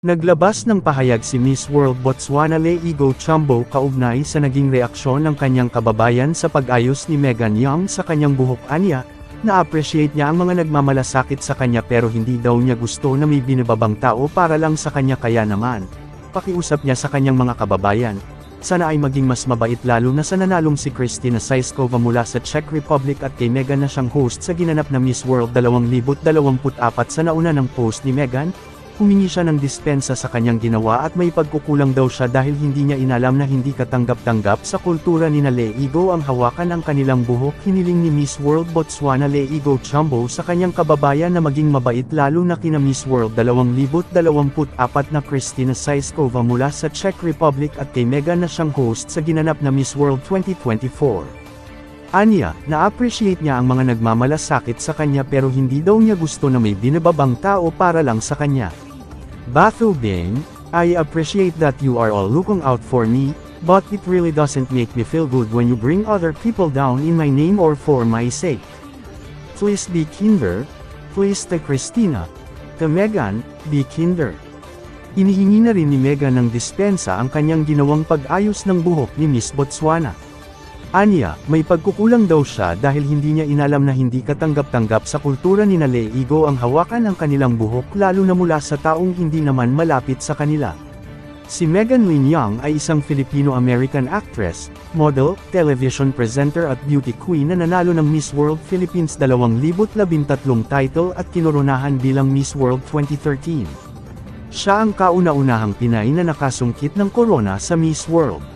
Naglabas ng pahayag si Miss World Botswana Leigo Chambo kaugnay sa naging reaksyon ng kanyang kababayan sa pag-ayos ni Meghan Young sa kanyang buhok. Anya, na-appreciate niya ang mga nagmamalasakit sa kanya pero hindi daw niya gusto na may binababang tao para lang sa kanya, kaya naman, pakiusap niya sa kanyang mga kababayan, sana ay maging mas mabait lalo na sa nanalong si Kristina Szyszkova mula sa Czech Republic at kay Meghan na siyang host sa ginanap na Miss World 2024. Sa nauna ng post ni Meghan, humingi siya ng dispensa sa kanyang ginawa at may pagkukulang daw siya dahil hindi niya inalam na hindi katanggap-tanggap sa kultura ni Leigo ang hawakan ang kanilang buhok. Hiniling ni Miss World Botswana Leigo Chambo sa kanyang kababayan na maging mabait lalo na kina Miss World 2024 na Kristina Szyszkova mula sa Czech Republic at kay Meghan na siyang host sa ginanap na Miss World 2024. Anya, na-appreciate niya ang mga nagmamalasakit sa kanya pero hindi daw niya gusto na may binababang tao para lang sa kanya. Batho Bing, I appreciate that you are all looking out for me, but it really doesn't make me feel good when you bring other people down in my name or for my sake. Please be kinder, please to Kristina. To Meghan, be kinder. Inihingi na rin ni Meghan ng dispensa ang kanyang ginawang pag-ayos ng buhok ni Miss Botswana. Anya, may pagkukulang daw siya dahil hindi niya inalam na hindi katanggap-tanggap sa kultura ni Leigo ang hawakan ang kanilang buhok lalo na mula sa taong hindi naman malapit sa kanila. Si Meghan Lin Young ay isang Filipino-American actress, model, television presenter at beauty queen na nanalo ng Miss World Philippines 2013 title at kinoronahan bilang Miss World 2013. Siya ang kauna-unahang Pinay na nakasungkit ng korona sa Miss World.